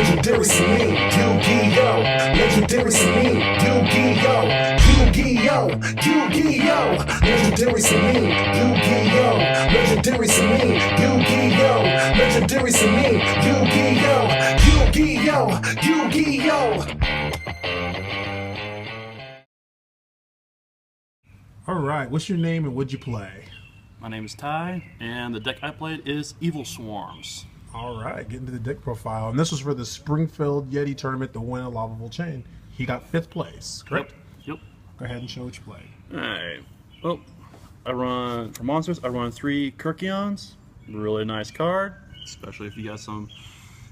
legendary to me, Yugioh, legendary to me, Yugioh, Yugioh, Yugioh, legendary to me, Yugioh, legendary to me, Yugioh, legendary to me, Yugioh, Yugioh, Yugioh. All right, what's your name and what'd you play? My name is Ty, and the deck I played is Evil Swarms. All right, getting to the deck profile. And this was for the Springfield Yeti tournament, the winner, lavaval chain. He got 5th place, correct? Yep. Go ahead and show what you played. Alright. Well, for monsters, I run 3 Kirkions. Really nice card, especially if you got some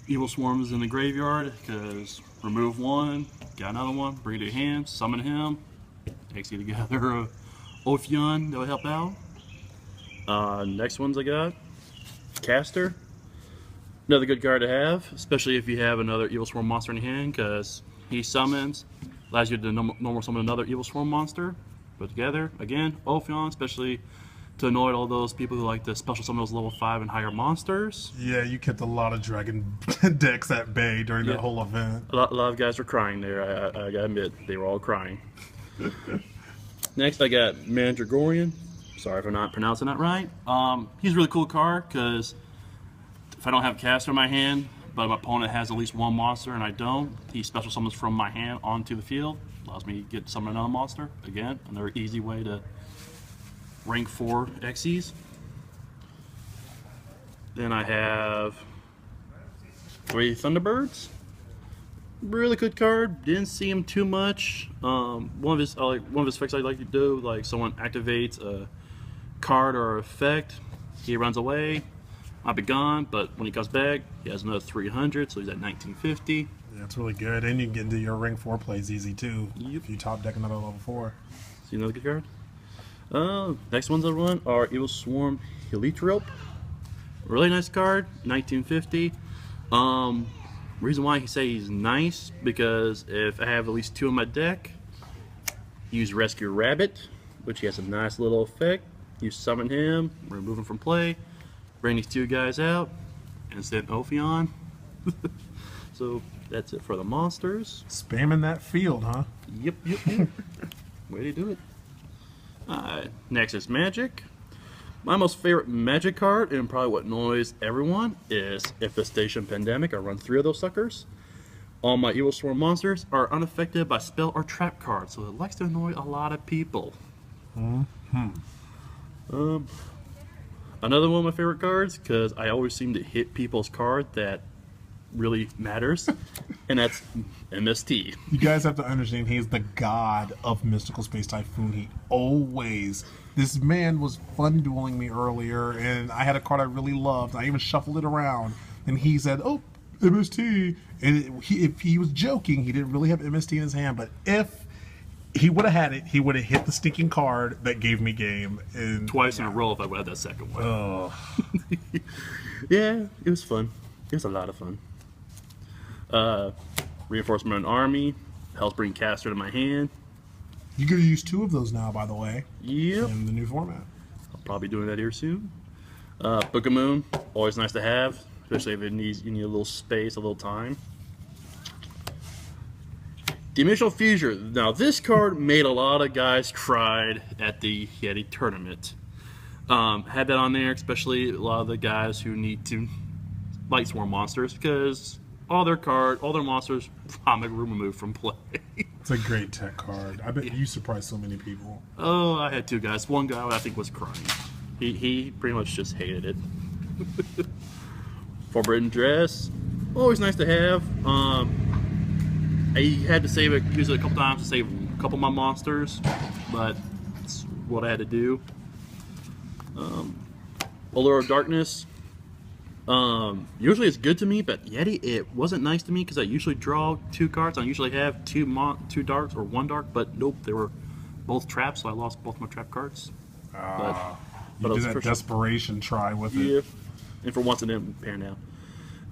Evil Swarms in the graveyard, because remove one, got another one, bring it to your hand, summon him, takes you together a Ophion that will help out. Next ones I got Caster. Another good card to have, especially if you have another Evil Swarm monster in your hand, because he summons, allows you to normal summon another Evil Swarm monster. Put together, again, Ophion, especially to annoy all those people who like to special summon those level 5 and higher monsters. Yeah, you kept a lot of dragon decks at bay during that whole event. A lot of guys were crying there, I gotta admit, they were all crying. Next I got Mandragorian. Sorry if I'm not pronouncing that right. He's a really cool card, because if I don't have Caster in my hand, but my opponent has at least one monster and I don't, he special summons from my hand onto the field. Allows me to get summon another monster. Again, another easy way to rank 4 Xyz. Then I have 3 Thunderbirds. Really good card. Didn't see him too much. One of his effects I like to do, like someone activates a card or effect, he runs away, I'll be gone, but when he comes back, he has another 300, so he's at 1950. Yeah, it's really good, and you can get into your ring 4 plays easy too. Yep. If you top deck another level 4. See another good card? Next ones I run are Evil Swarm Helitrope. Really nice card, 1950. Reason why I say he's nice, because if I have at least 2 in my deck, use Rescue Rabbit, which he has a nice little effect. You summon him, remove him from play, bring these 2 guys out, and send Ophion. So that's it for the monsters. Spamming that field, huh? Yep. Way to do it. Alright, next is Magic. My most favorite Magic card, and probably what annoys everyone, is Infestation Pandemic. I run 3 of those suckers. All my Evil Swarm monsters are unaffected by spell or trap cards, so it likes to annoy a lot of people. Another one of my favorite cards, because I always seem to hit people's card that really matters, and that's MST. You guys have to understand, he's the god of Mystical Space Typhoon. He always... This man was fun dueling me earlier, and I had a card I really loved. I even shuffled it around, and he said, "Oh, MST." And if he was joking, he didn't really have MST in his hand, but if he would have had it, he would have hit the stinking card that gave me game. And twice in a row if I would have that second one. Oh. Yeah, it was fun. It was a lot of fun. Reinforcement of an army helps bring Caster to my hand. You could use 2 of those now, by the way. Yep. In the new format. I'll probably be doing that here soon. Book of Moon, always nice to have, especially if you need a little space, a little time. Dimensional Future. Now this card made a lot of guys cried at the Yeti tournament. Had that on there, especially a lot of the guys who need to Light Swarm monsters, because all their monsters vomit removed from play. It's a great tech card. I bet you surprised so many people. Oh, I had 2 guys. One guy I think was crying. He pretty much just hated it. Forbidden Dress, always nice to have. I had to use it a couple times to save a couple of my monsters, but it's what I had to do. Allure of Darkness. Usually it's good to me, but Yeti, it wasn't nice to me, because I usually draw 2 cards. I usually have 2 darks or 1 dark, but nope, they were both traps, so I lost both my trap cards. You did that desperation try with it. Yeah, and for once it didn't pan out.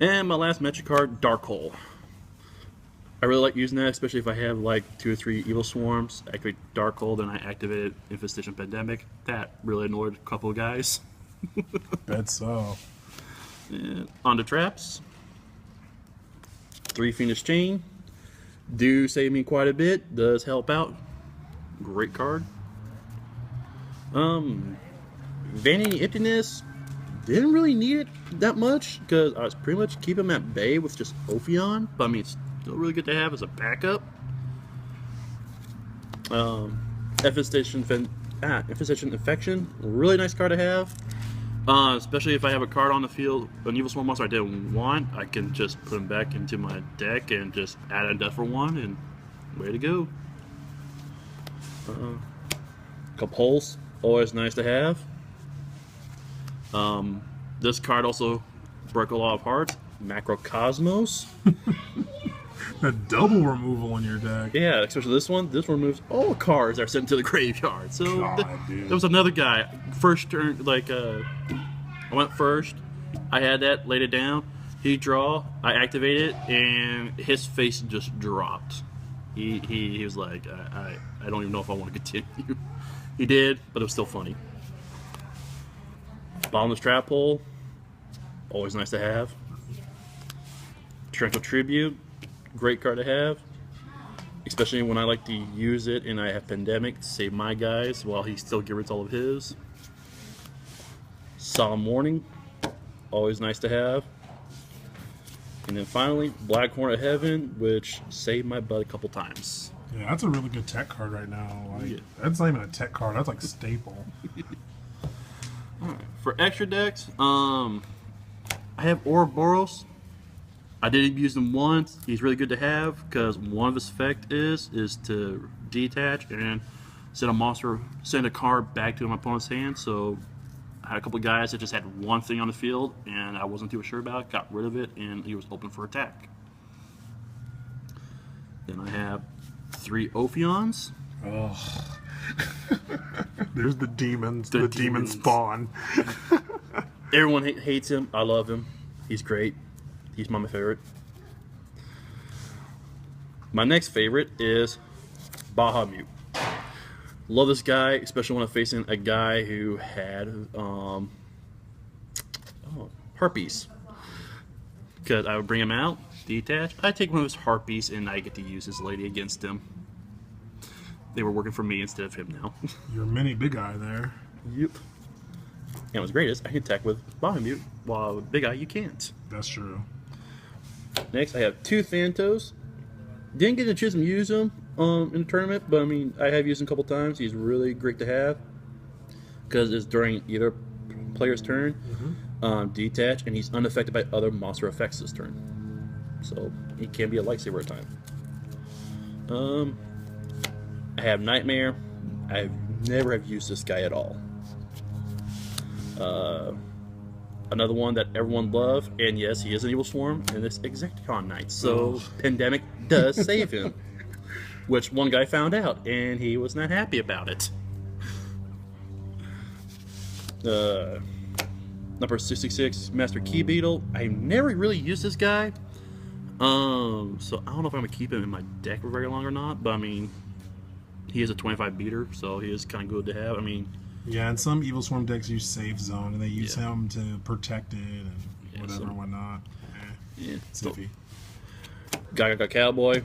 And my last Magic card, Dark Hole. I really like using that, especially if I have like 2 or 3 Evil Swarms. I activate Dark Hole, then I activated Infestation Pandemic. That really annoyed a couple of guys. Bet so. And on to traps. 3 Phoenix Chain. Do save me quite a bit. Does help out. Great card. Vanity Emptiness. Didn't really need it that much because I was pretty much keeping him at bay with just Ophion. But I mean, it's still really good to have as a backup. Infestation Infection. Really nice card to have. Especially if I have a card on the field, an Evil Swarm monster I didn't want, I can just put him back into my deck and just add a death for 1 and way to go. Compulse, always nice to have. This card also broke a lot of hearts. Macrocosmos. A double removal in your deck. Yeah, especially this one. This one removes all cards that are sent to the graveyard. So God, there was another guy. First turn, like I went first. I had that, laid it down. He draw. I activated, and his face just dropped. He was like, I don't even know if I want to continue. He did, but it was still funny. Bottomless Trap Hole, always nice to have. Torrential Tribute, great card to have, especially when I like to use it and I have Pandemic to save my guys while he still gets rid of all of his. Solemn Warning, always nice to have. And then finally, Black Horn of Heaven, which saved my butt a couple times. Yeah, that's a really good tech card right now. Like, Yeah. That's not even a tech card. That's like staple. Alright, for extra decks, I have Ouroboros. I did use him once. He's really good to have because one of his effect is to detach and send a card back to my opponent's hand. So I had a couple of guys that just had one thing on the field and I wasn't too sure about it, got rid of it, and he was open for attack. Then I have 3 Ophions. Oh. There's the demons. The The demon demons. spawn. Everyone hates him. I love him. He's great. He's my favorite. My next favorite is Bahamut. Love this guy, especially when I'm facing a guy who had herpes. Because I would bring him out, detach. I take one of his harpies, and I get to use his lady against him. They were working for me instead of him now. You're a mini big eye there. Yep. And what's great is I can attack with Bahamut, while with Big Eye you can't. That's true. Next, I have 2 Thantos. Didn't get to choose and use him in the tournament, but I mean, I have used him a couple times. He's really great to have because it's during either player's turn, detach, and he's unaffected by other monster effects this turn. So he can be a lightsaber at time. I have Nightmare. I never have used this guy at all. Another one that everyone loves, and yes, he is an Evil Swarm, and it's Exacticon Knight. So Pandemic does save him, which one guy found out, and he was not happy about it. Number 66, Master Key Beetle. I never really used this guy, so I don't know if I'm gonna keep him in my deck for very long or not. But I mean, he is a 25 beater, so he is kind of good to have. I mean. Yeah, and some Evil Swarm decks use Safe Zone, and they use him to protect it and whatever and whatnot. Yeah, it's iffy. Gaga Cowboy.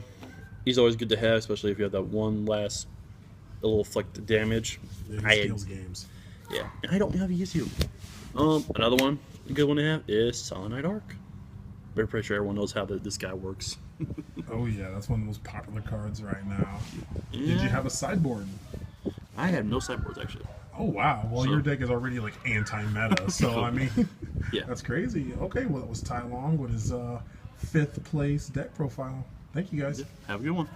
He's always good to have, especially if you have that one last little flick damage. Yeah, he steals games. Yeah, and I don't know how to use you. Another one, a good one to have is Silent Night Arc. We're pretty sure everyone knows how this guy works. Oh yeah, that's one of the most popular cards right now. Yeah. Did you have a sideboard? I have no sideboards actually. Oh wow! Well, your deck is already like anti-meta, so I mean, yeah, that's crazy. Okay, well, it was Tai Long with his 5th place deck profile. Thank you guys. Have a good one.